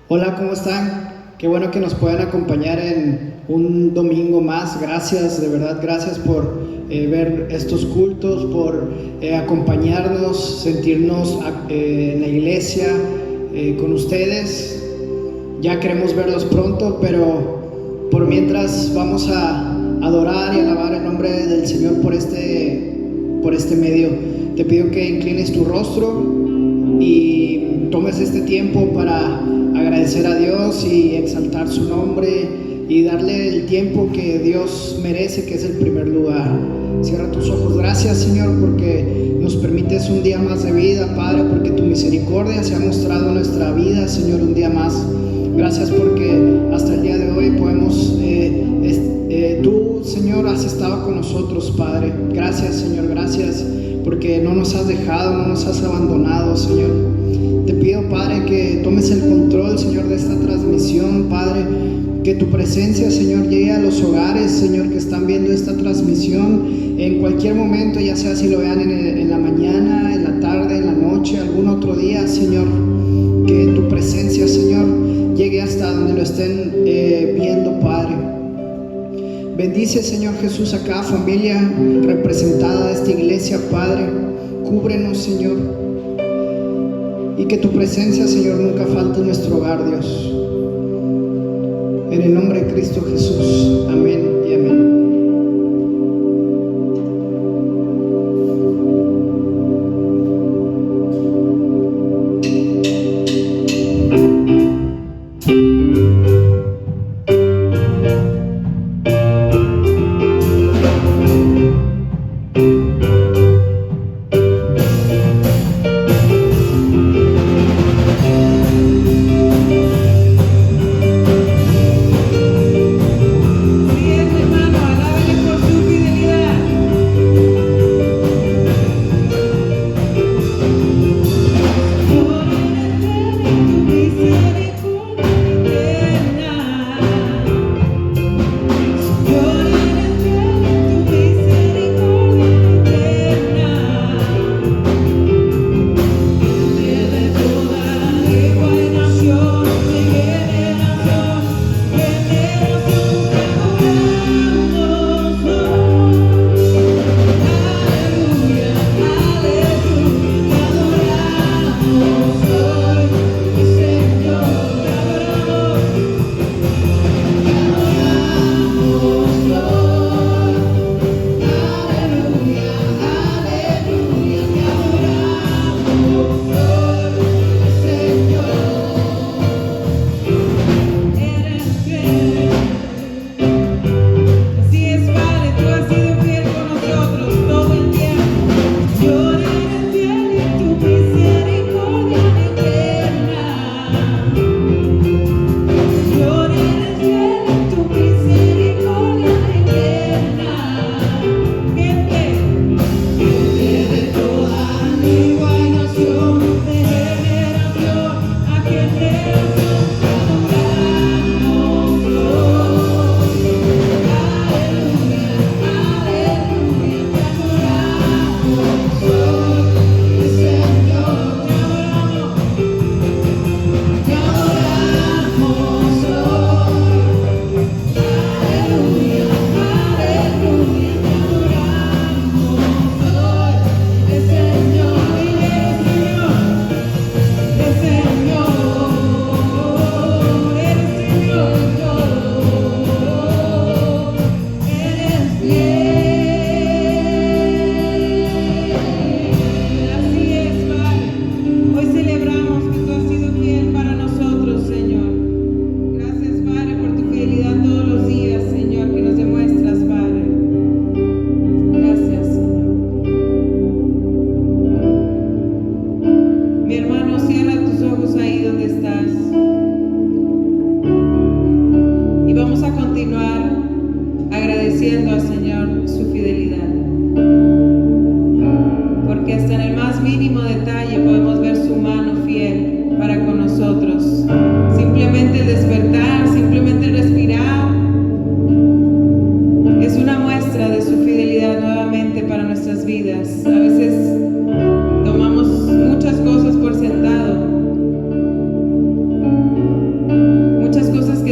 Hola, ¿cómo están? Qué bueno que nos puedan acompañar en un domingo más. Gracias, de verdad, gracias por ver estos cultos, por acompañarnos, sentirnos en la iglesia con ustedes. Ya queremos verlos pronto, pero por mientras vamos a adorar y alabar el nombre del Señor por este medio. Te pido que inclines tu rostro y tomes este tiempo para agradecer a Dios y exaltar su nombre y darle el tiempo que Dios merece, que es el primer lugar. Cierra tus ojos. Gracias, Señor, porque nos permites un día más de vida, Padre, porque tu misericordia se ha mostrado en nuestra vida, Señor, un día más. Gracias porque hasta el día de hoy podemos, tú, Señor, has estado con nosotros, Padre. Gracias, Señor, gracias porque no nos has dejado, no nos has abandonado, Señor. Te pido, Padre, que tomes el control, Señor, de esta transmisión, Padre, que tu presencia, Señor, llegue a los hogares, Señor, que están viendo esta transmisión en cualquier momento, ya sea si lo vean en la mañana, en la tarde, en la noche, algún otro día, Señor, que tu presencia, Señor, llegue hasta donde lo estén viendo, Padre. Bendice, Señor Jesús, a cada familia representada de esta iglesia, Padre. Cúbrenos, Señor, y que tu presencia, Señor, nunca falte en nuestro hogar, Dios. En el nombre de Cristo Jesús. Amén y amén. Yeah.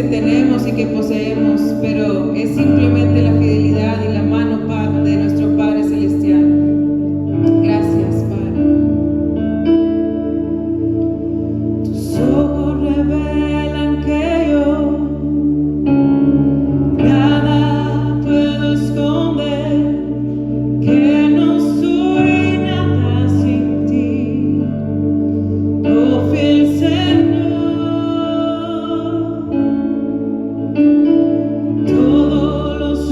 tenemos y que poseemos, pero es simplemente la fidelidad y la mano de nuestro Padre Celestial. Gracias, Padre. Tus ojos revelan que yo nada puedo esconder, que no soy nada sin ti, oh fiel Señor. Todos los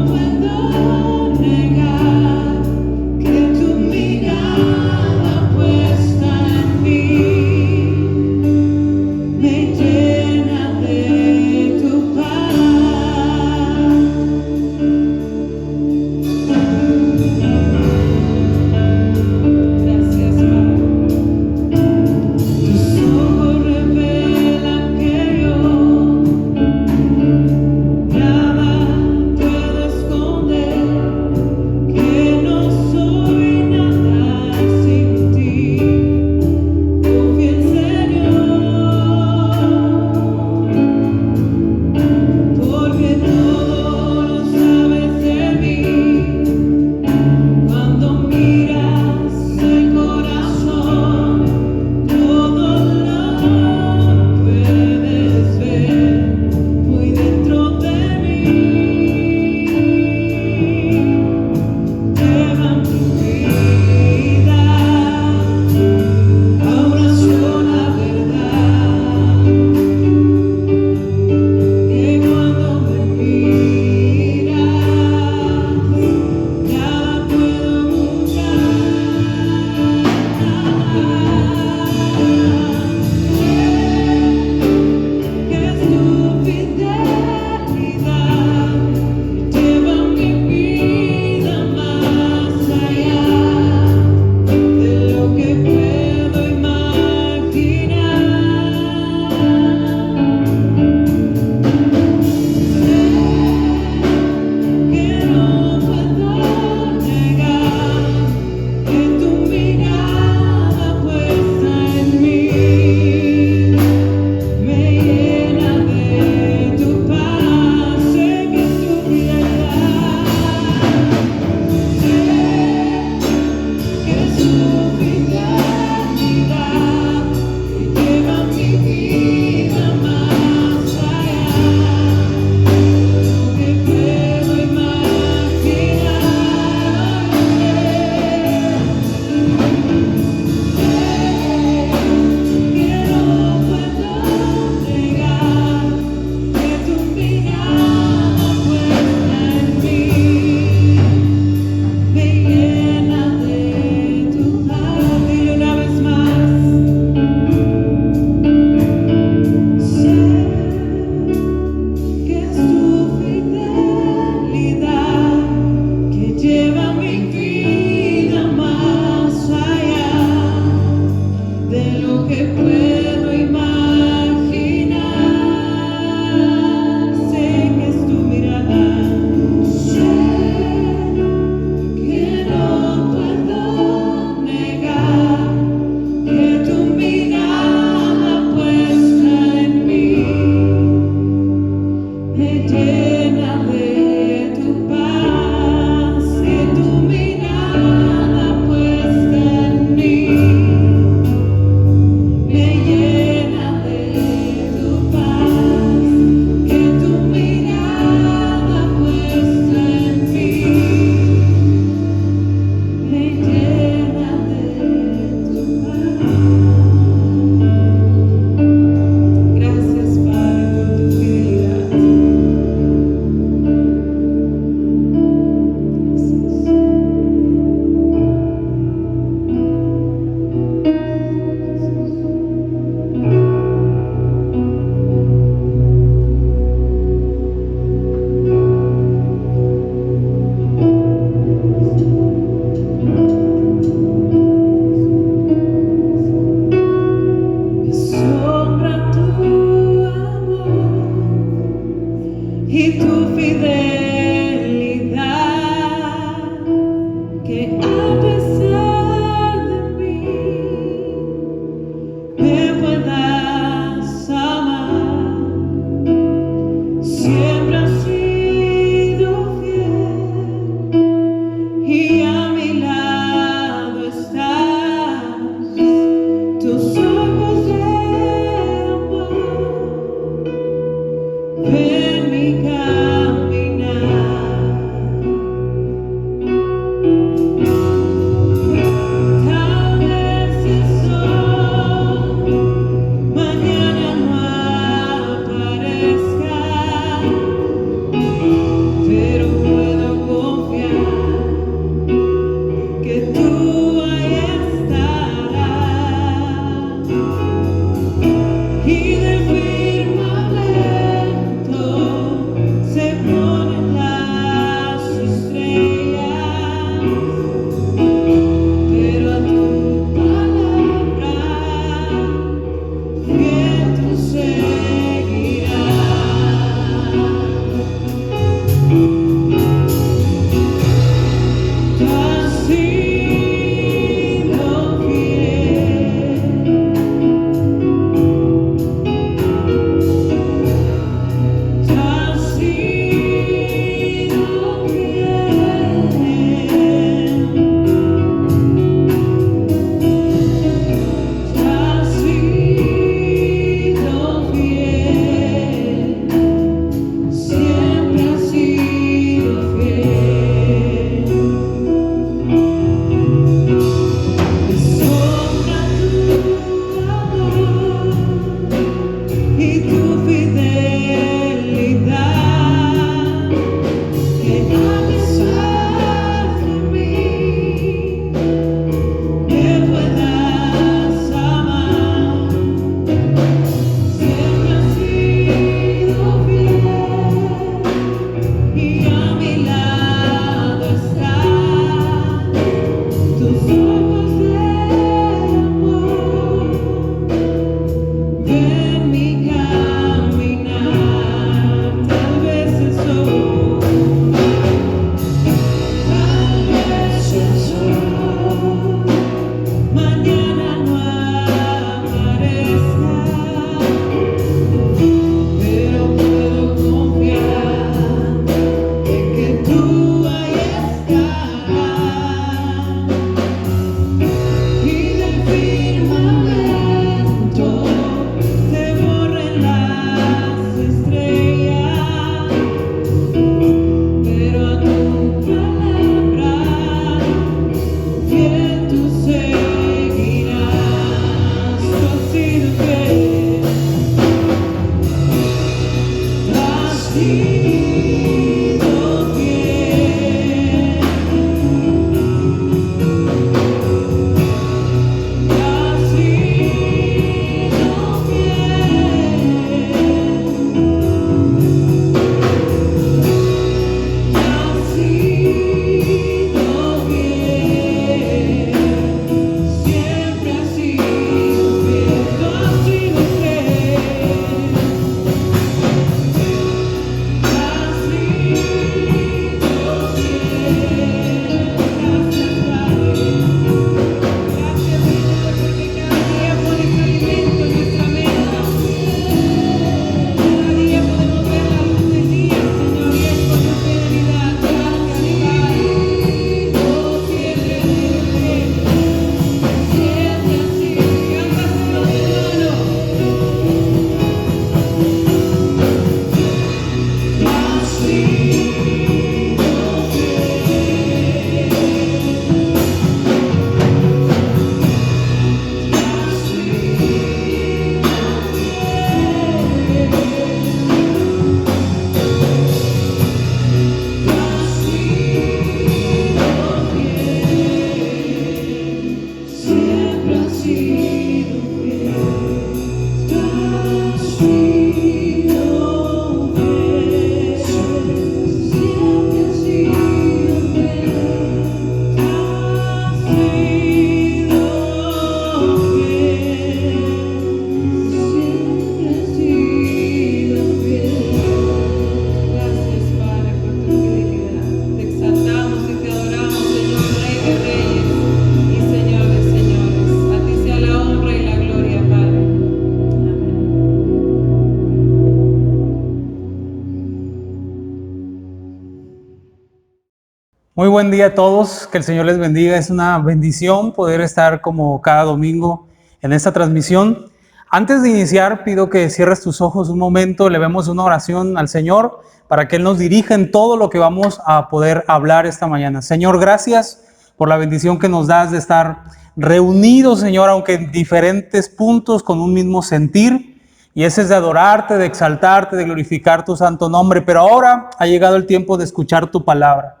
Muy buen día a todos, que el Señor les bendiga. Es una bendición poder estar como cada domingo en esta transmisión. Antes de iniciar, pido que cierres tus ojos un momento, elevemos una oración al Señor para que Él nos dirija en todo lo que vamos a poder hablar esta mañana. Señor, gracias por la bendición que nos das de estar reunidos, Señor, aunque en diferentes puntos con un mismo sentir. Y ese es de adorarte, de exaltarte, de glorificar tu santo nombre. Pero ahora ha llegado el tiempo de escuchar tu palabra.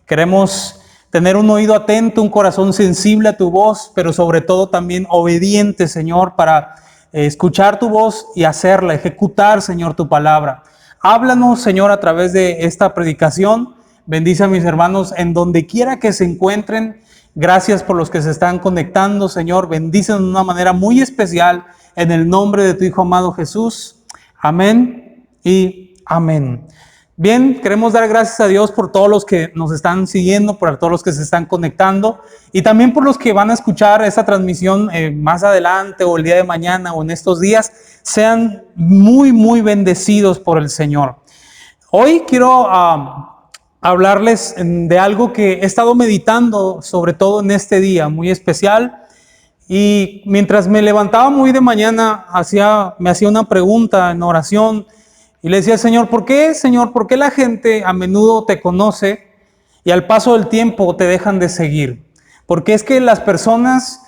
Queremos tener un oído atento, un corazón sensible a tu voz, pero sobre todo también obediente, Señor, para escuchar tu voz y hacerla, ejecutar, Señor, tu palabra. Háblanos, Señor, a través de esta predicación. Bendice a mis hermanos en donde quiera que se encuentren. Gracias por los que se están conectando, Señor. Bendícenos de una manera muy especial en el nombre de tu Hijo amado Jesús. Amén y amén. Bien, queremos dar gracias a Dios por todos los que nos están siguiendo, por todos los que se están conectando y también por los que van a escuchar esta transmisión más adelante o el día de mañana o en estos días. Sean muy bendecidos por el Señor. Hoy quiero hablarles de algo que he estado meditando, sobre todo en este día muy especial. Y mientras me levantaba muy de mañana, me hacía una pregunta en oración. Y le decía, Señor, ¿por qué la gente a menudo te conoce y al paso del tiempo te dejan de seguir? Porque es que las personas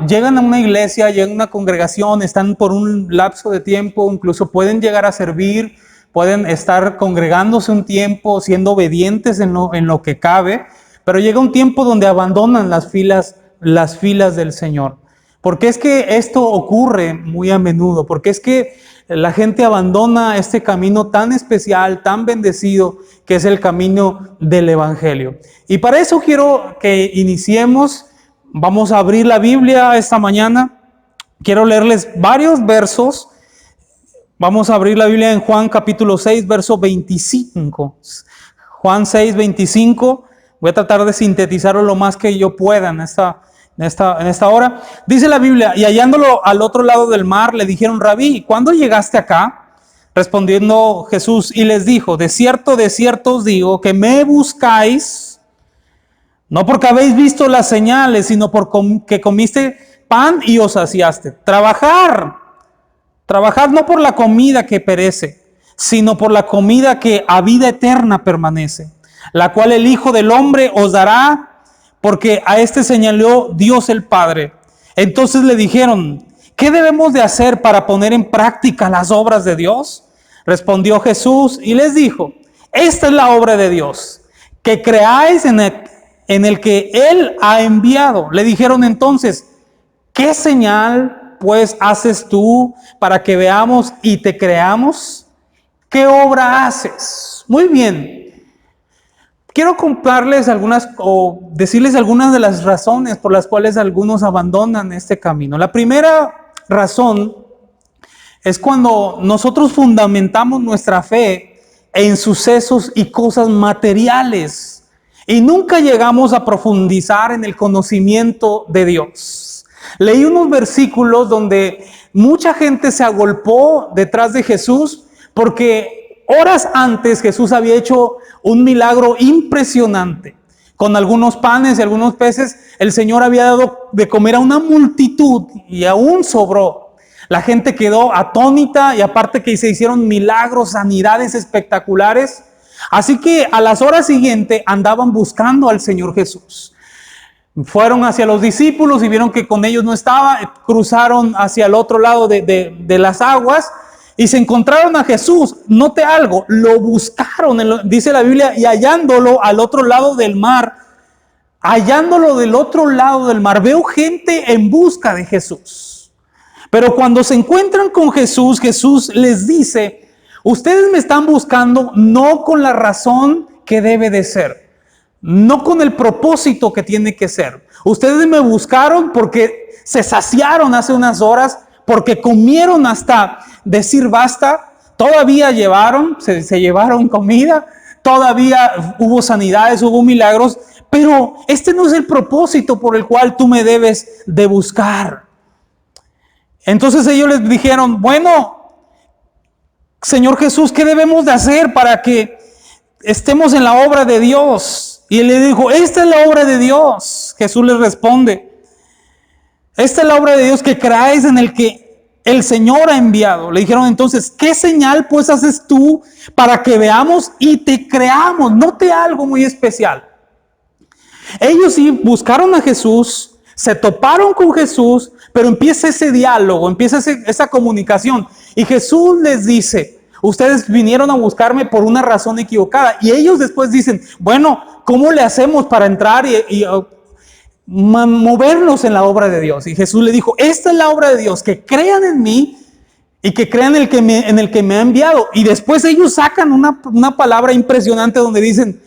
llegan a una iglesia, llegan a una congregación, están por un lapso de tiempo, incluso pueden llegar a servir, pueden estar congregándose un tiempo, siendo obedientes en lo que cabe, pero llega un tiempo donde abandonan las filas del Señor. Porque es que esto ocurre muy a menudo, porque es que la gente abandona este camino tan especial, tan bendecido, que es el camino del Evangelio. Y para eso quiero que iniciemos. Vamos a abrir la Biblia esta mañana. Quiero leerles varios versos. Vamos a abrir la Biblia en Juan capítulo 6, verso 25. Juan 6, 25. Voy a tratar de sintetizarlo lo más que yo pueda en esta hora. Dice la Biblia, y hallándolo al otro lado del mar, le dijeron, Rabí, ¿cuándo llegaste acá? Respondiendo Jesús y les dijo, de cierto os digo, que me buscáis, no porque habéis visto las señales, sino porque comiste pan y os saciaste. Trabajad no por la comida que perece, sino por la comida que a vida eterna permanece, la cual el Hijo del Hombre os dará, porque a este señaló Dios el Padre. Entonces le dijeron, ¿qué debemos de hacer para poner en práctica las obras de Dios? Respondió Jesús y les dijo, esta es la obra de Dios, que creáis en el que Él ha enviado. Le dijeron entonces, ¿qué señal pues haces tú para que veamos y te creamos? ¿Qué obra haces? Muy bien. Quiero contarles decirles algunas de las razones por las cuales algunos abandonan este camino. La primera razón es cuando nosotros fundamentamos nuestra fe en sucesos y cosas materiales y nunca llegamos a profundizar en el conocimiento de Dios. Leí unos versículos donde mucha gente se agolpó detrás de Jesús porque horas antes Jesús había hecho un milagro impresionante. Con algunos panes y algunos peces, el Señor había dado de comer a una multitud y aún sobró. La gente quedó atónita y aparte que se hicieron milagros, sanidades espectaculares. Así que a las horas siguientes andaban buscando al Señor Jesús. Fueron hacia los discípulos y vieron que con ellos no estaba, cruzaron hacia el otro lado de las aguas y se encontraron a Jesús. Note algo, lo buscaron, dice la Biblia, y hallándolo al otro lado del mar, veo gente en busca de Jesús. Pero cuando se encuentran con Jesús, Jesús les dice, ustedes me están buscando no con la razón que debe de ser, no con el propósito que tiene que ser. Ustedes me buscaron porque se saciaron hace unas horas, porque comieron hasta decir basta, todavía se llevaron comida, todavía hubo sanidades, hubo milagros, pero este no es el propósito por el cual tú me debes de buscar. Entonces ellos les dijeron, bueno, Señor Jesús, ¿qué debemos de hacer para que estemos en la obra de Dios? Y él le dijo, esta es la obra de Dios. Jesús les responde, esta es la obra de Dios, que creáis en el que el Señor ha enviado. Le dijeron entonces, ¿qué señal pues haces tú para que veamos y te creamos? Note algo muy especial. Ellos sí buscaron a Jesús, se toparon con Jesús, pero empieza ese diálogo, empieza esa comunicación. Y Jesús les dice, ustedes vinieron a buscarme por una razón equivocada. Y ellos después dicen, bueno, ¿cómo le hacemos para entrar y movernos en la obra de Dios? Y Jesús le dijo, esta es la obra de Dios, que crean en mí y que crean en el que me ha enviado. Y después ellos sacan una palabra impresionante donde dicen,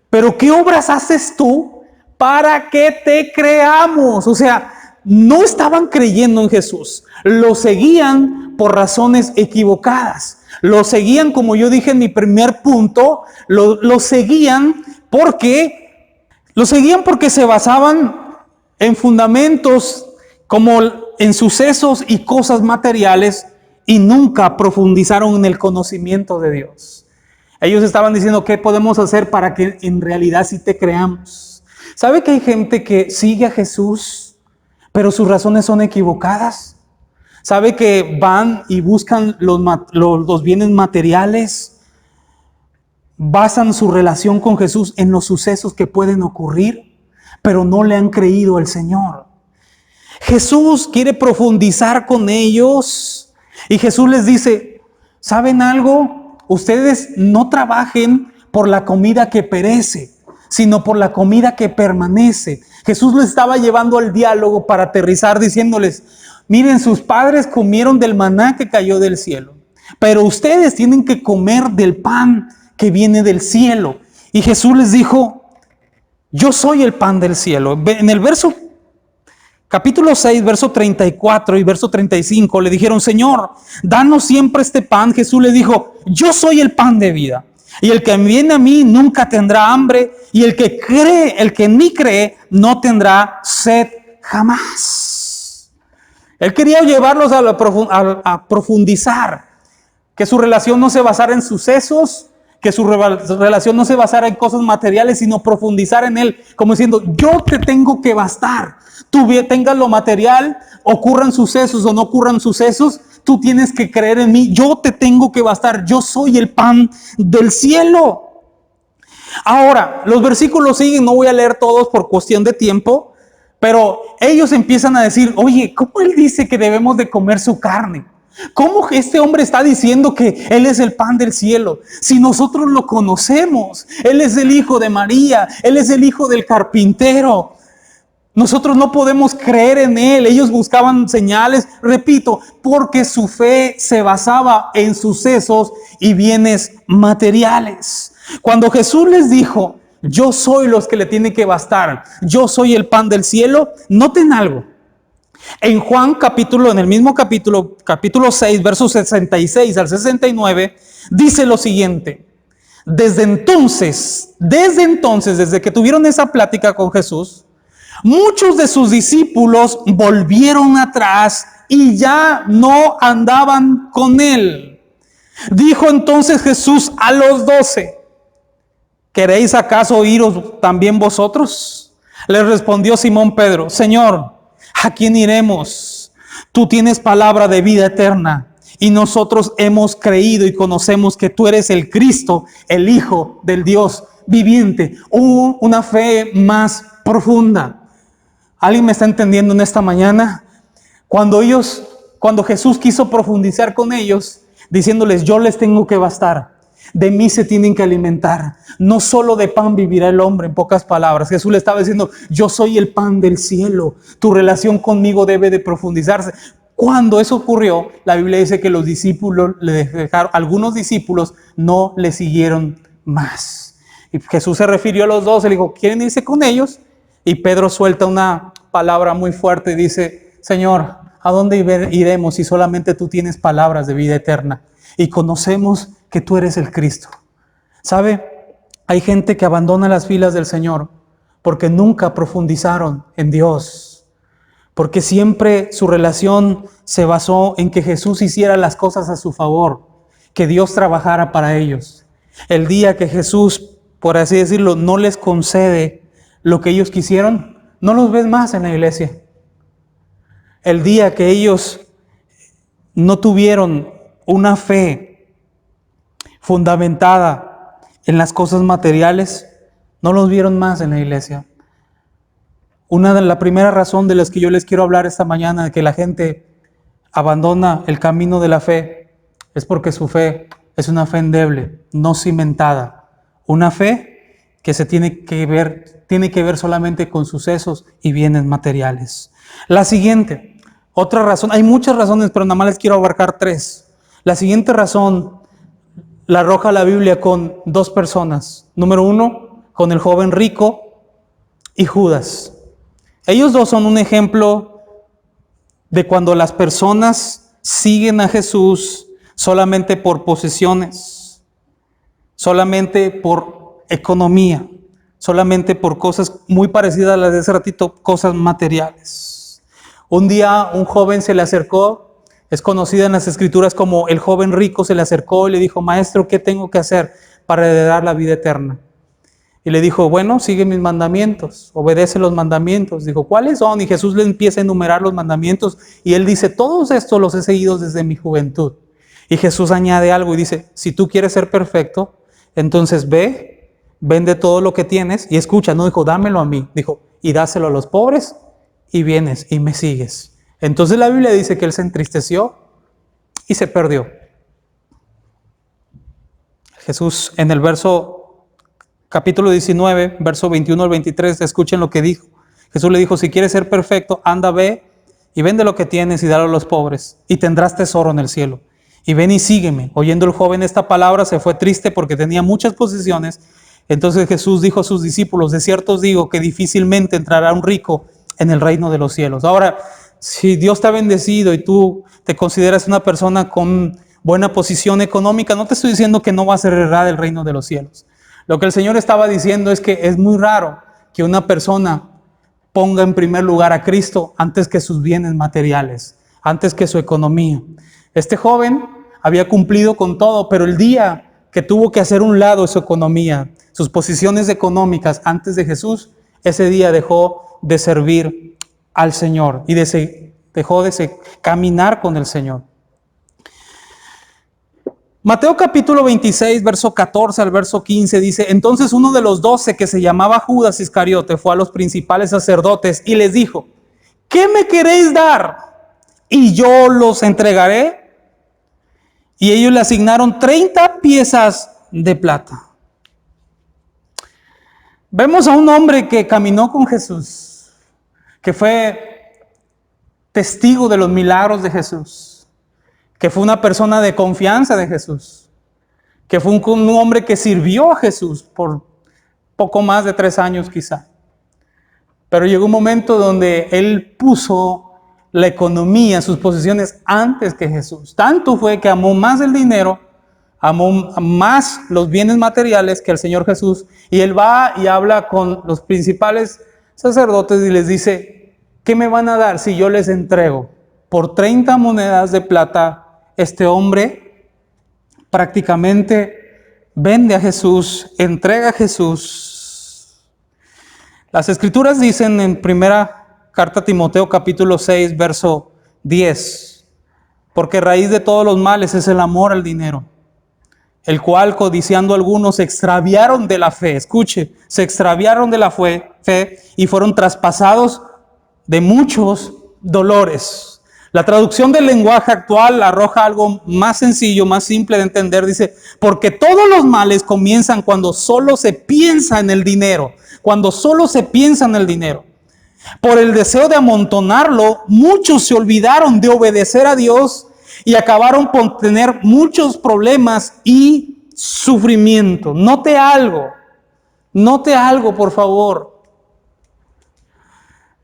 pero ¿qué obras haces tú para que te creamos? O sea, no estaban creyendo en Jesús, lo seguían por razones equivocadas. Lo seguían, como yo dije en mi primer punto, lo seguían porque se basaban en fundamentos como en sucesos y cosas materiales y nunca profundizaron en el conocimiento de Dios. Ellos estaban diciendo, ¿qué podemos hacer para que en realidad sí te creamos? ¿Sabe que hay gente que sigue a Jesús, pero sus razones son equivocadas? ¿Sabe que van y buscan los bienes materiales? Basan su relación con Jesús en los sucesos que pueden ocurrir, pero no le han creído al Señor. Jesús quiere profundizar con ellos y Jesús les dice, ¿saben algo? Ustedes no trabajen por la comida que perece, sino por la comida que permanece. Jesús les estaba llevando al diálogo para aterrizar diciéndoles, miren, sus padres comieron del maná que cayó del cielo, pero ustedes tienen que comer del pan que viene del cielo. Y Jesús les dijo, yo soy el pan del cielo. En el capítulo 6, verso 34 y verso 35, le dijeron, Señor, danos siempre este pan. Jesús le dijo, yo soy el pan de vida. Y el que viene a mí nunca tendrá hambre. Y el que en mí cree, no tendrá sed jamás. Él quería llevarlos a profundizar. Que su relación no se basara en sucesos. Que su relación no se basara en cosas materiales, sino profundizar en Él. Como diciendo, yo te tengo que bastar. Tú tengas lo material, ocurran sucesos o no ocurran sucesos, tú tienes que creer en mí. Yo te tengo que bastar. Yo soy el pan del cielo. Ahora, los versículos siguen, no voy a leer todos por cuestión de tiempo, pero ellos empiezan a decir, oye, ¿cómo Él dice que debemos de comer su carne? ¿Cómo este hombre está diciendo que Él es el pan del cielo? Si nosotros lo conocemos, Él es el hijo de María, Él es el hijo del carpintero. Nosotros no podemos creer en Él. Ellos buscaban señales, repito, porque su fe se basaba en sucesos y bienes materiales. Cuando Jesús les dijo, yo soy los que le tienen que bastar, yo soy el pan del cielo, noten algo. En Juan en el mismo capítulo 6, versos 66 al 69, dice lo siguiente. Desde entonces, desde que tuvieron esa plática con Jesús, muchos de sus discípulos volvieron atrás y ya no andaban con Él. Dijo entonces Jesús a los 12, ¿queréis acaso iros también vosotros? Les respondió Simón Pedro, Señor, ¿a quién iremos? Tú tienes palabra de vida eterna y nosotros hemos creído y conocemos que tú eres el Cristo, el Hijo del Dios viviente. Una fe más profunda. ¿Alguien me está entendiendo en esta mañana? Cuando Jesús quiso profundizar con ellos, diciéndoles, yo les tengo que bastar. De mí se tienen que alimentar. No solo de pan vivirá el hombre, en pocas palabras. Jesús le estaba diciendo, yo soy el pan del cielo. Tu relación conmigo debe de profundizarse. Cuando eso ocurrió, la Biblia dice que los discípulos algunos discípulos no le siguieron más. Y Jesús se refirió a los dos, le dijo, ¿quieren irse con ellos? Y Pedro suelta una palabra muy fuerte y dice, Señor, ¿a dónde iremos si solamente tú tienes palabras de vida eterna? Y conocemos que tú eres el Cristo. ¿Sabe? Hay gente que abandona las filas del Señor porque nunca profundizaron en Dios. Porque siempre su relación se basó en que Jesús hiciera las cosas a su favor, que Dios trabajara para ellos. El día que Jesús por así decirlo, no les concede lo que ellos quisieron, no los ves más en la iglesia. El día que ellos no tuvieron una fe fundamentada en las cosas materiales, no los vieron más en la iglesia. La primera razón de las que yo les quiero hablar esta mañana, de que la gente abandona el camino de la fe, es porque su fe es una fe endeble, no cimentada. Una fe que tiene que ver solamente con sucesos y bienes materiales. La siguiente, otra razón, hay muchas razones, pero nada más les quiero abarcar 3. La siguiente razón la arroja la Biblia con 2 personas. Número 1, con el joven rico y Judas. Ellos 2 son un ejemplo de cuando las personas siguen a Jesús solamente por posesiones, solamente por economía, solamente por cosas muy parecidas a las de hace ratito, cosas materiales. Un día un joven se le acercó, es conocida en las escrituras como el joven rico, se le acercó y le dijo: maestro, ¿qué tengo que hacer para heredar la vida eterna? Y le dijo: bueno, sigue mis mandamientos, obedece los mandamientos. Dijo: ¿cuáles son? Y Jesús le empieza a enumerar los mandamientos y él dice: todos estos los he seguido desde mi juventud. Y Jesús añade algo y dice: si tú quieres ser perfecto, entonces ve, vende todo lo que tienes y escucha. No dijo: dámelo a mí, dijo: y dáselo a los pobres y vienes y me sigues. Entonces la Biblia dice que él se entristeció y se perdió. Jesús en el capítulo 19, verso 21 al 23, escuchen lo que dijo. Jesús le dijo: si quieres ser perfecto, anda, ve y vende lo que tienes y dalo a los pobres y tendrás tesoro en el cielo. Y ven y sígueme. Oyendo el joven esta palabra, se fue triste porque tenía muchas posesiones. Entonces Jesús dijo a sus discípulos: de cierto os digo que difícilmente entrará un rico en el reino de los cielos. Ahora, si Dios te ha bendecido y tú te consideras una persona con buena posición económica, no te estoy diciendo que no vas a heredar el reino de los cielos. Lo que el Señor estaba diciendo es que es muy raro que una persona ponga en primer lugar a Cristo antes que sus bienes materiales, antes que su economía. Este joven había cumplido con todo, pero el día que tuvo que hacer un lado su economía, sus posiciones económicas antes de Jesús, ese día dejó de servir al Señor y dejó de caminar con el Señor. Mateo capítulo 26, verso 14 al verso 15 dice: entonces uno de los 12, que se llamaba Judas Iscariote, fue a los principales sacerdotes y les dijo: ¿qué me queréis dar? Y yo los entregaré. Y ellos le asignaron 30 piezas de plata. Vemos a un hombre que caminó con Jesús, que fue testigo de los milagros de Jesús, que fue una persona de confianza de Jesús, que fue un hombre que sirvió a Jesús por poco más de 3 años quizá. Pero llegó un momento donde él puso la economía, sus posesiones antes que Jesús. Tanto fue que amó más el dinero, amó más los bienes materiales que el Señor Jesús. Y él va y habla con los principales sacerdotes y les dice: ¿qué me van a dar si yo les entrego por 30 monedas de plata? Este hombre prácticamente vende a Jesús, entrega a Jesús. Las Escrituras dicen en primera carta a Timoteo capítulo 6, verso 10: porque raíz de todos los males es el amor al dinero, el cual codiciando algunos se extraviaron de la fe. Escuche, se extraviaron de la fe y fueron traspasados de muchos dolores. La traducción del lenguaje actual arroja algo más sencillo, más simple de entender. Dice: porque todos los males comienzan cuando solo se piensa en el dinero. Cuando solo se piensa en el dinero. Por el deseo de amontonarlo, muchos se olvidaron de obedecer a Dios y acabaron por tener muchos problemas y sufrimiento. Note algo, por favor.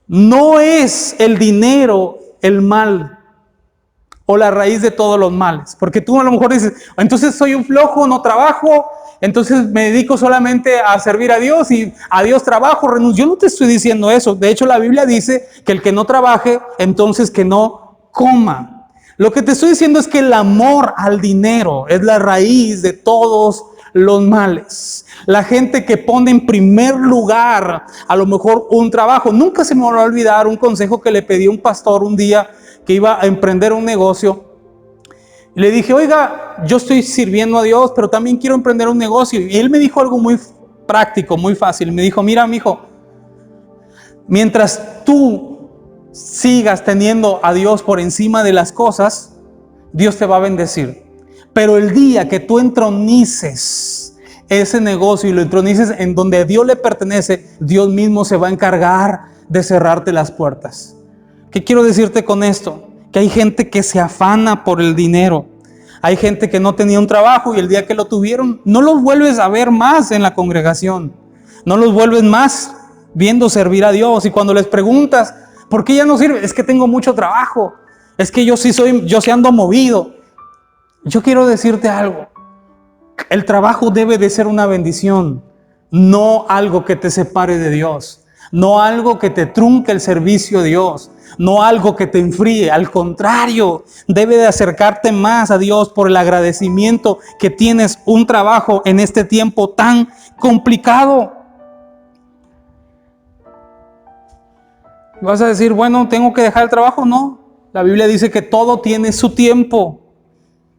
No es el dinero el mal o la raíz de todos los males. Porque tú a lo mejor dices: entonces soy un flojo, no trabajo, entonces me dedico solamente a servir a Dios y a Dios trabajo, renuncio. Yo no te estoy diciendo eso. De hecho, la Biblia dice que el que no trabaje, entonces que no coma. Lo que te estoy diciendo es que el amor al dinero es la raíz de todos los males. La gente que pone en primer lugar a lo mejor un trabajo. Nunca se me va a olvidar un consejo que le pedí a un pastor un día que iba a emprender un negocio. Y le dije, oiga, yo estoy sirviendo a Dios, pero también quiero emprender un negocio. Y él me dijo algo muy práctico, muy fácil. Me dijo, mira, mijo, mientras tú sigas teniendo a Dios por encima de las cosas, Dios te va a bendecir. Pero el día que tú entronices ese negocio y lo entronices en donde a Dios le pertenece, Dios mismo se va a encargar de cerrarte las puertas. ¿Qué quiero decirte con esto? Que hay gente que se afana por el dinero. Hay gente que no tenía un trabajo y el día que lo tuvieron, no los vuelves a ver más en la congregación. No los vuelves más viendo servir a Dios. Y cuando les preguntas, ¿por qué ya no sirve? Es que tengo mucho trabajo. Es que yo sí ando movido. Yo quiero decirte algo. El trabajo debe de ser una bendición, no algo que te separe de Dios. No algo que te trunque el servicio a Dios. No algo que te enfríe. Al contrario, debe de acercarte más a Dios por el agradecimiento que tienes un trabajo en este tiempo tan complicado. Vas a decir, bueno, ¿tengo que dejar el trabajo? No. La Biblia dice que todo tiene su tiempo.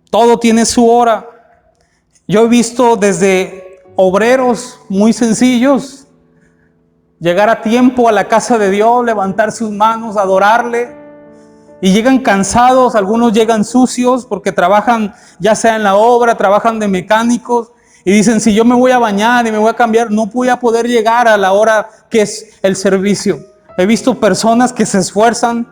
Todo tiene su hora. Yo he visto desde obreros muy sencillos llegar a tiempo a la casa de Dios, levantar sus manos, adorarle. Y llegan cansados, algunos llegan sucios porque trabajan ya sea en la obra, trabajan de mecánicos. Y dicen, si yo me voy a bañar y me voy a cambiar, no voy a poder llegar a la hora que es el servicio. He visto personas que se esfuerzan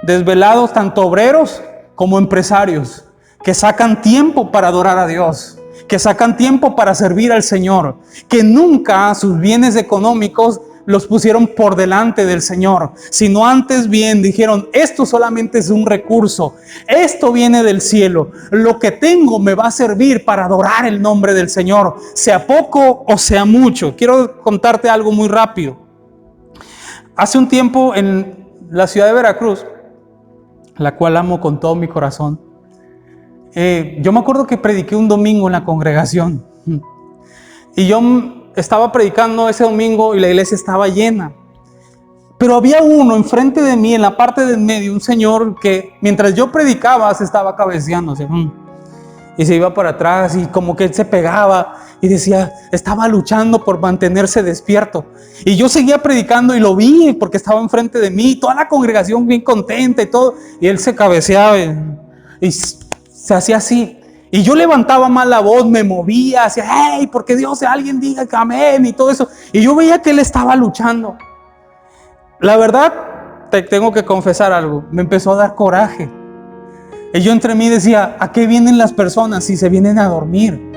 desvelados, tanto obreros como empresarios, que sacan tiempo para adorar a Dios, que sacan tiempo para servir al Señor, que nunca sus bienes económicos los pusieron por delante del Señor, sino antes bien dijeron, esto solamente es un recurso, esto viene del cielo, lo que tengo me va a servir para adorar el nombre del Señor, sea poco o sea mucho. Quiero contarte algo muy rápido. Hace un tiempo en la ciudad de Veracruz, la cual amo con todo mi corazón, yo me acuerdo que prediqué un domingo en la congregación y yo estaba predicando ese domingo y la iglesia estaba llena, pero había uno enfrente de mí en la parte del medio, un señor que mientras yo predicaba se estaba cabeceando y se iba para atrás y como que él se pegaba y decía, estaba luchando por mantenerse despierto. Y yo seguía predicando y lo vi porque estaba enfrente de mí, toda la congregación bien contenta y todo, y él se cabeceaba y se hacía así. Y yo levantaba más la voz, me movía, hacía, hey, porque Dios, alguien diga que amén y todo eso. Y yo veía que él estaba luchando. La verdad, te tengo que confesar algo, me empezó a dar coraje. Y yo entre mí decía, ¿a qué vienen las personas si se vienen a dormir?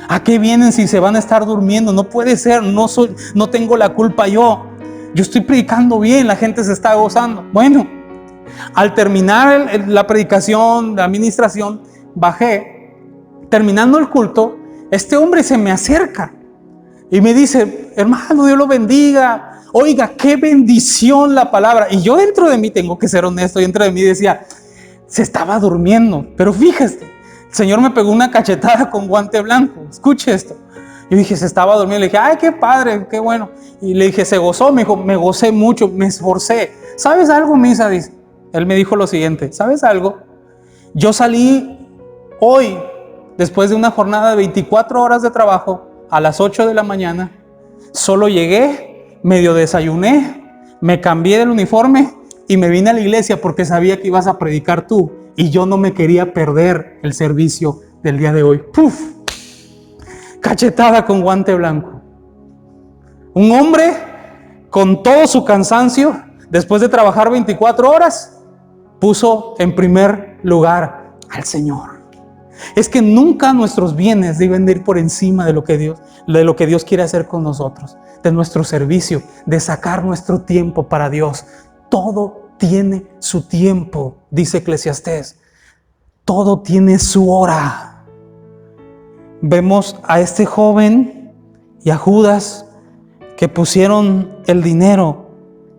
¿A qué vienen si se van a estar durmiendo? No puede ser, no tengo la culpa yo. Yo estoy predicando bien, la gente se está gozando. Bueno, al terminar la predicación, la administración, bajé. Terminando el culto, este hombre se me acerca y me dice, hermano, Dios lo bendiga. Oiga, qué bendición la palabra. Y yo dentro de mí, tengo que ser honesto, dentro de mí decía, se estaba durmiendo. Pero fíjate, el Señor me pegó una cachetada con guante blanco. Escuche esto. Yo dije, se estaba durmiendo. Le dije, ay, qué padre, qué bueno. Y le dije, ¿se gozó? Me dijo, me gocé mucho, me esforcé. ¿Sabes algo, Misa? Dice. Él me dijo lo siguiente, ¿sabes algo? Yo salí hoy, después de una jornada de 24 horas de trabajo, a las 8 de la mañana, solo llegué, medio desayuné, me cambié del uniforme y me vine a la iglesia porque sabía que ibas a predicar tú y yo no me quería perder el servicio del día de hoy. ¡Puf! Cachetada con guante blanco. Un hombre con todo su cansancio, después de trabajar 24 horas, puso en primer lugar al Señor. Es que nunca nuestros bienes deben de ir por encima de lo que Dios quiere hacer con nosotros, de nuestro servicio, de sacar nuestro tiempo para Dios. Todo tiene su tiempo, dice Eclesiastés. Todo tiene su hora. Vemos a este joven y a Judas que pusieron el dinero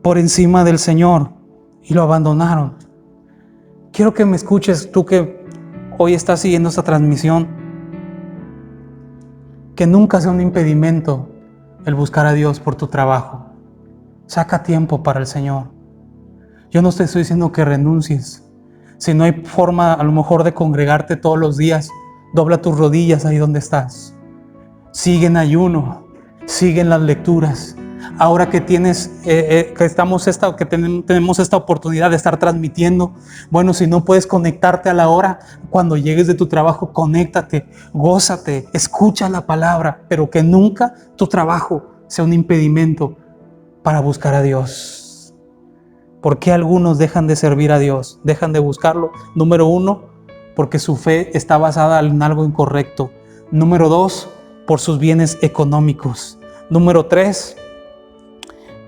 por encima del Señor y lo abandonaron. Quiero que me escuches, tú que hoy estás siguiendo esta transmisión. que nunca sea un impedimento el buscar a Dios por tu trabajo. Saca tiempo para el Señor. Yo no te estoy diciendo que renuncies. Si no hay forma a lo mejor de congregarte todos los días, dobla tus rodillas ahí donde estás. Sigue en ayuno, sigue en las lecturas. Ahora que tenemos esta oportunidad de estar transmitiendo, bueno, si no puedes conectarte a la hora, cuando llegues de tu trabajo, conéctate, gózate, escucha la palabra, pero que nunca tu trabajo sea un impedimento para buscar a Dios. ¿Por qué algunos dejan de servir a Dios? Dejan de buscarlo. Número 1, porque su fe está basada en algo incorrecto. Número 2, por sus bienes económicos. Número 3,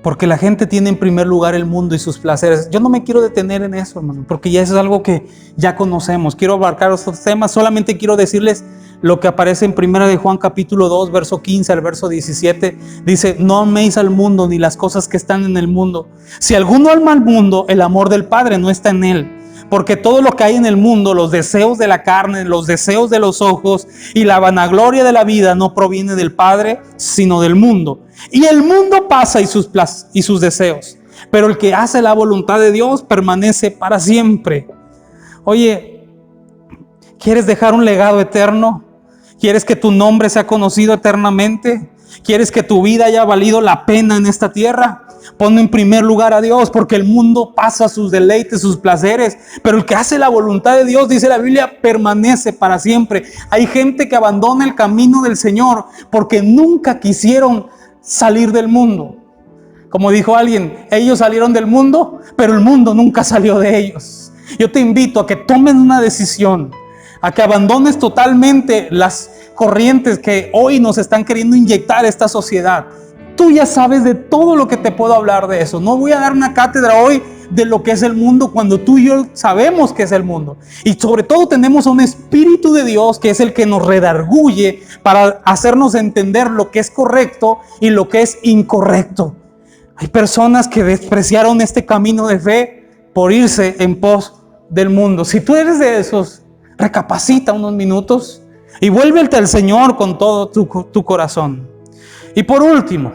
porque la gente tiene en primer lugar el mundo y sus placeres. Yo no me quiero detener en eso, hermano, porque ya eso es algo que ya conocemos. Quiero abarcar estos temas, solamente quiero decirles lo que aparece en 1 de Juan capítulo 2, verso 15 al verso 17. Dice, no améis al mundo ni las cosas que están en el mundo. Si alguno ama al mundo, el amor del Padre no está en él. Porque todo lo que hay en el mundo, los deseos de la carne, los deseos de los ojos y la vanagloria de la vida no proviene del Padre, sino del mundo. Y el mundo pasa y sus deseos, pero el que hace la voluntad de Dios permanece para siempre. Oye, ¿quieres dejar un legado eterno? ¿Quieres que tu nombre sea conocido eternamente? ¿Quieres que tu vida haya valido la pena en esta tierra? Pon en primer lugar a Dios, porque el mundo pasa sus deleites, sus placeres, pero el que hace la voluntad de Dios, dice la Biblia, permanece para siempre. Hay gente que abandona el camino del Señor porque nunca quisieron salir del mundo. Como dijo alguien, ellos salieron del mundo, pero el mundo nunca salió de ellos. Yo te invito a que tomen una decisión, a que abandones totalmente las corrientes que hoy nos están queriendo inyectar esta sociedad. Tú ya sabes de todo lo que te puedo hablar de eso. No voy a dar una cátedra hoy de lo que es el mundo cuando tú y yo sabemos que es el mundo. Y sobre todo tenemos a un Espíritu de Dios que es el que nos redarguye para hacernos entender lo que es correcto y lo que es incorrecto. Hay personas que despreciaron este camino de fe por irse en pos del mundo. Si tú eres de esos, recapacita unos minutos y vuélvete al Señor con todo tu corazón. Y por último,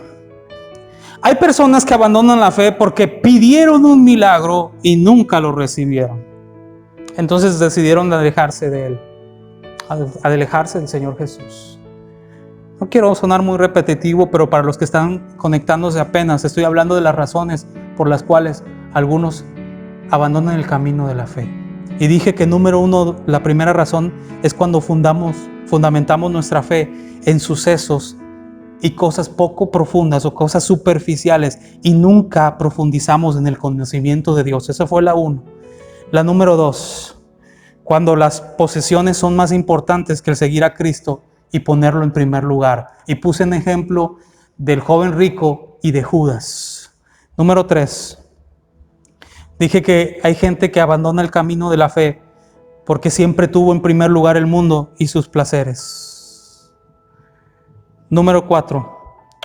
hay personas que abandonan la fe porque pidieron un milagro y nunca lo recibieron. Entonces decidieron alejarse de Él, alejarse del Señor Jesús. No quiero sonar muy repetitivo, pero para los que están conectándose apenas, estoy hablando de las razones por las cuales algunos abandonan el camino de la fe. Y dije que número 1, la primera razón es cuando fundamentamos nuestra fe en sucesos y cosas poco profundas o cosas superficiales y nunca profundizamos en el conocimiento de Dios. Esa fue la 1. La número 2, cuando las posesiones son más importantes que el seguir a Cristo y ponerlo en primer lugar. Y puse un ejemplo del joven rico y de Judas. Número 3, dije que hay gente que abandona el camino de la fe porque siempre tuvo en primer lugar el mundo y sus placeres. Número 4,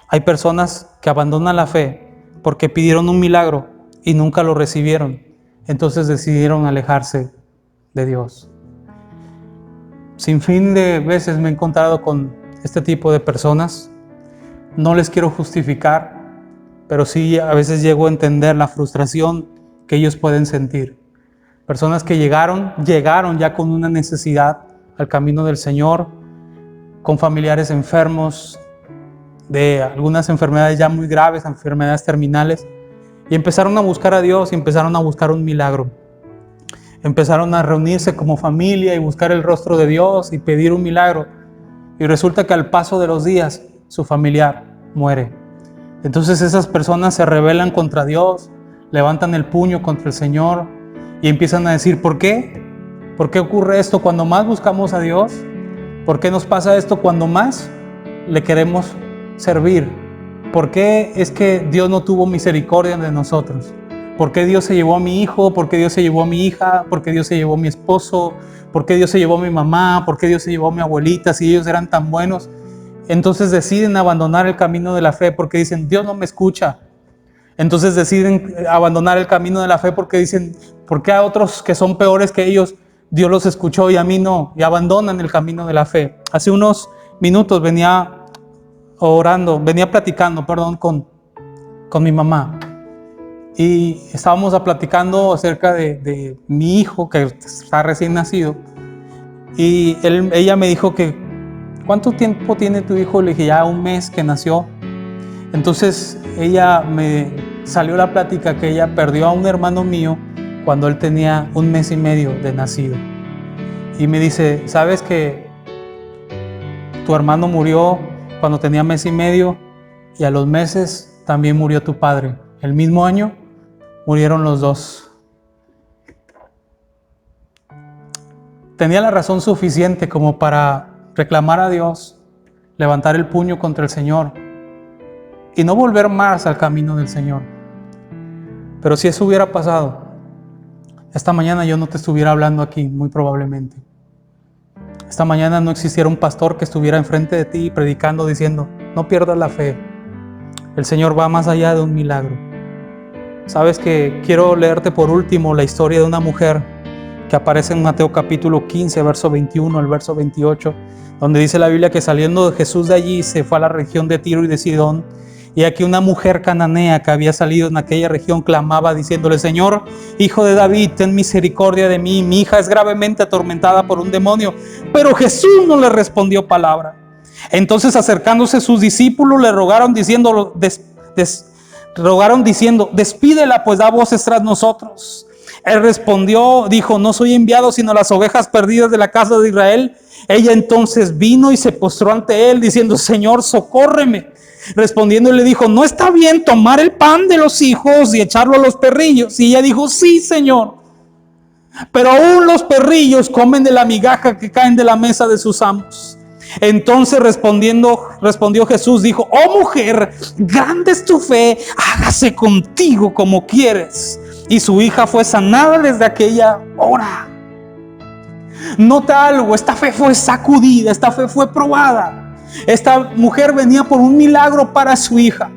hay personas que abandonan la fe porque pidieron un milagro y nunca lo recibieron. Entonces decidieron alejarse de Dios. Sin fin de veces me he encontrado con este tipo de personas. No les quiero justificar, pero sí a veces llego a entender la frustración que ellos pueden sentir. Personas que llegaron ya con una necesidad al camino del Señor, con familiares enfermos de algunas enfermedades ya muy graves, enfermedades terminales, y empezaron a buscar a Dios y empezaron a buscar un milagro. Empezaron a reunirse como familia y buscar el rostro de Dios y pedir un milagro. Y resulta que al paso de los días su familiar muere. Entonces esas personas se rebelan contra Dios, levantan el puño contra el Señor y empiezan a decir, ¿por qué? ¿Por qué ocurre esto cuando más buscamos a Dios? ¿Por qué nos pasa esto cuando más le queremos servir? ¿Por qué es que Dios no tuvo misericordia de nosotros? ¿Por qué Dios se llevó a mi hijo? ¿Por qué Dios se llevó a mi hija? ¿Por qué Dios se llevó a mi esposo? ¿Por qué Dios se llevó a mi mamá? ¿Por qué Dios se llevó a mi abuelita si ellos eran tan buenos? Entonces deciden abandonar el camino de la fe porque dicen, Dios no me escucha. Entonces deciden abandonar el camino de la fe porque dicen, ¿por qué a otros que son peores que ellos Dios los escuchó y a mí no? Y abandonan el camino de la fe. Hace unos minutos venía venía platicando, con mi mamá. Y estábamos platicando acerca de mi hijo que está recién nacido. Y ella me dijo que, ¿cuánto tiempo tiene tu hijo? Le dije, ya 1 mes que nació. Entonces ella me salió la plática que ella perdió a un hermano mío cuando él tenía 1 mes y medio de nacido. Y me dice, ¿sabes que tu hermano murió cuando tenía 1 mes y medio? Y a los meses también murió tu padre. El mismo año murieron los dos. Tenía la razón suficiente como para reclamar a Dios, levantar el puño contra el Señor y no volver más al camino del Señor. Pero si eso hubiera pasado, esta mañana yo no te estuviera hablando aquí, muy probablemente. Esta mañana no existiera un pastor que estuviera enfrente de ti predicando diciendo, no pierdas la fe. El Señor va más allá de un milagro. Sabes que quiero leerte por último la historia de una mujer que aparece en Mateo capítulo 15, verso 21 al verso 28, donde dice la Biblia que saliendo de Jesús de allí se fue a la región de Tiro y de Sidón, y aquí una mujer cananea que había salido en aquella región clamaba diciéndole, Señor, Hijo de David, ten misericordia de mí, mi hija es gravemente atormentada por un demonio. Pero Jesús no le respondió palabra. Entonces acercándose sus discípulos le rogaron diciendo, despídela, pues da voces tras nosotros. Él respondió, dijo, no soy enviado sino las ovejas perdidas de la casa de Israel. Ella entonces vino y se postró ante él diciendo, Señor, socórreme. Respondiendo le dijo, no está bien tomar el pan de los hijos y echarlo a los perrillos. Y ella dijo, sí, Señor, pero aún los perrillos comen de la migaja que caen de la mesa de sus amos. Entonces respondió Jesús, dijo, oh mujer, grande es tu fe, hágase contigo como quieres. Y su hija fue sanada desde aquella hora. Nota algo, esta fe fue sacudida, esta fe fue probada. Esta mujer venía por un milagro para su hija,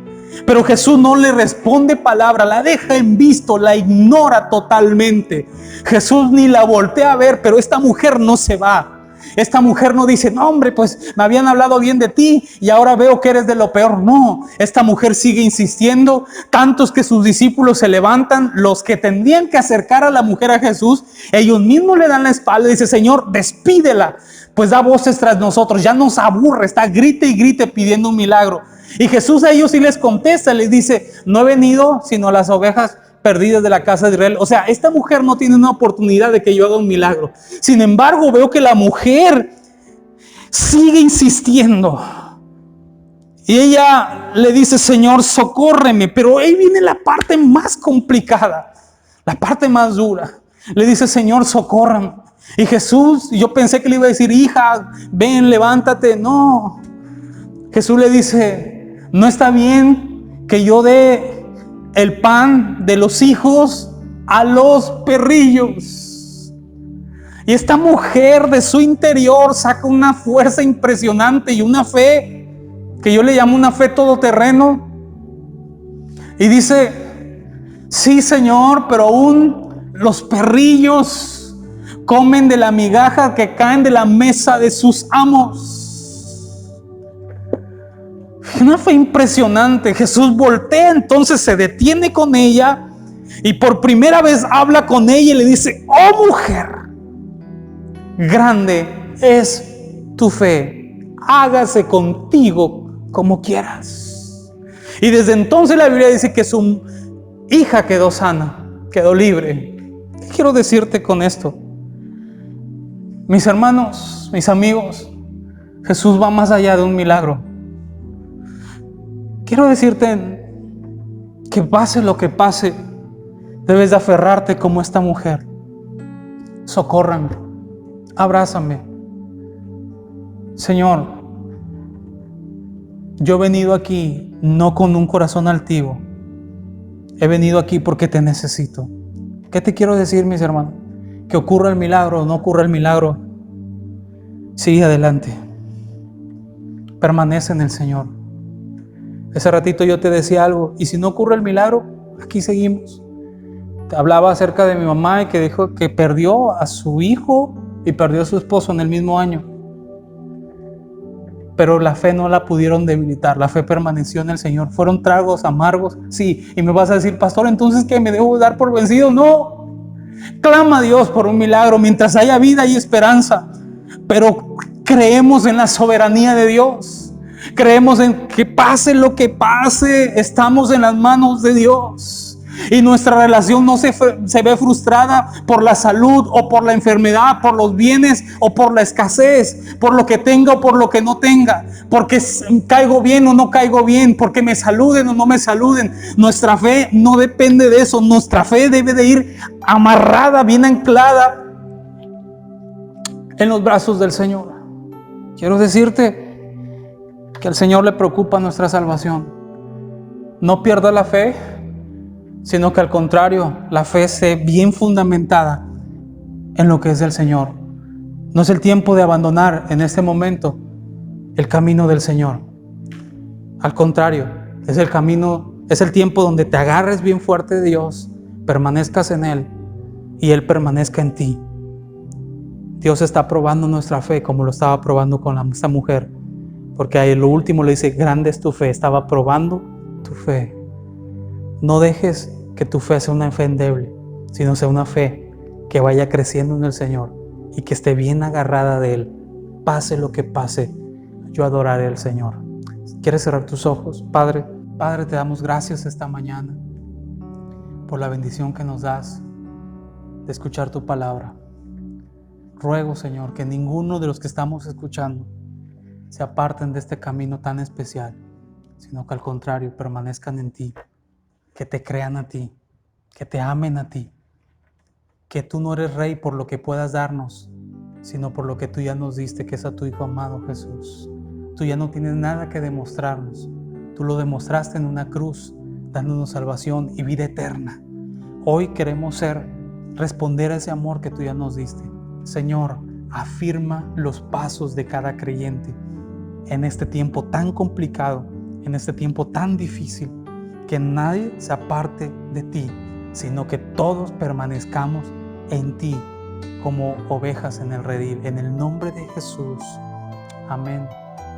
pero Jesús no le responde palabra, la deja en visto, la ignora totalmente. Jesús ni la voltea a ver, pero esta mujer no se va. Esta mujer no dice, no hombre, pues me habían hablado bien de ti y ahora veo que eres de lo peor. No, esta mujer sigue insistiendo, tantos que sus discípulos se levantan, los que tendrían que acercar a la mujer a Jesús, ellos mismos le dan la espalda y dice, Señor, despídela, pues da voces tras nosotros, ya nos aburre, está grite y grite pidiendo un milagro. Y Jesús a ellos sí les contesta, les dice, no he venido sino a las ovejas perdidas de la casa de Israel. O sea, esta mujer no tiene una oportunidad de que yo haga un milagro. Sin embargo, veo que la mujer sigue insistiendo. Y ella le dice, Señor, socórreme. Pero ahí viene la parte más complicada, la parte más dura. Le dice, Señor, socórrame. Y Jesús, yo pensé que le iba a decir, hija, ven, levántate. No. Jesús le dice, no está bien que yo dé el pan de los hijos a los perrillos. Y esta mujer de su interior saca una fuerza impresionante y una fe que yo le llamo una fe todoterreno. Y dice, sí, Señor, pero aún los perrillos comen de la migaja que caen de la mesa de sus amos. Una fe impresionante. Jesús voltea, entonces se detiene con ella y por primera vez habla con ella y le dice, oh mujer, grande es tu fe, hágase contigo como quieras. Y desde entonces la Biblia dice que su hija quedó sana, quedó libre. ¿Qué quiero decirte con esto? Mis hermanos, mis amigos, Jesús va más allá de un milagro. Quiero decirte que pase lo que pase, debes de aferrarte como esta mujer. Socórrame, abrázame. Señor, yo he venido aquí no con un corazón altivo. He venido aquí porque te necesito. ¿Qué te quiero decir, mis hermanos? Que ocurra el milagro o no ocurra el milagro, sigue adelante. Permanece en el Señor. Ese ratito yo te decía algo, y si no ocurre el milagro, aquí seguimos. Te hablaba acerca de mi mamá y que dijo que perdió a su hijo y perdió a su esposo en el mismo año. pero la fe no la pudieron debilitar, la fe permaneció en el Señor. Fueron tragos amargos, sí, y me vas a decir, pastor, entonces ¿qué? ¿Me debo dar por vencido? No, clama a Dios por un milagro, mientras haya vida y esperanza, pero creemos en la soberanía de Dios, creemos en que pase lo que pase, estamos en las manos de Dios. Y nuestra relación no se ve frustrada por la salud o por la enfermedad, por los bienes o por la escasez, por lo que tenga o por lo que no tenga, porque caigo bien o no caigo bien, porque me saluden o no me saluden. Nuestra fe no depende de eso. Nuestra fe debe de ir amarrada, bien anclada en los brazos del Señor. Quiero decirte que al Señor le preocupa nuestra salvación. No pierda la fe, sino que al contrario, la fe esté bien fundamentada en lo que es del Señor. No es el tiempo de abandonar en este momento el camino del Señor. Al contrario, es el tiempo donde te agarres bien fuerte de Dios, permanezcas en Él y Él permanezca en ti. Dios está probando nuestra fe como lo estaba probando con esta mujer, porque ahí lo último le dice, grande es tu fe. Estaba probando tu fe. No dejes que tu fe sea una fe endeble, sino sea una fe que vaya creciendo en el Señor y que esté bien agarrada de Él. Pase lo que pase, yo adoraré al Señor. ¿Quieres cerrar tus ojos? Padre, te damos gracias esta mañana por la bendición que nos das de escuchar tu palabra. Ruego, Señor, que ninguno de los que estamos escuchando se aparten de este camino tan especial, sino que al contrario, permanezcan en ti. Que te crean a ti, que te amen a ti, que tú no eres rey por lo que puedas darnos, sino por lo que tú ya nos diste, que es a tu Hijo amado Jesús. Tú ya no tienes nada que demostrarnos, tú lo demostraste en una cruz, dándonos salvación y vida eterna. Hoy queremos responder a ese amor que tú ya nos diste. Señor, afirma los pasos de cada creyente en este tiempo tan complicado, en este tiempo tan difícil. Que nadie se aparte de ti, sino que todos permanezcamos en ti como ovejas en el redil. En el nombre de Jesús. Amén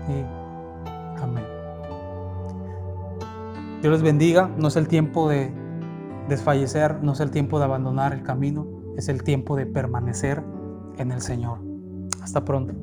y amén. Dios les bendiga. No es el tiempo de desfallecer, no es el tiempo de abandonar el camino, es el tiempo de permanecer en el Señor. Hasta pronto.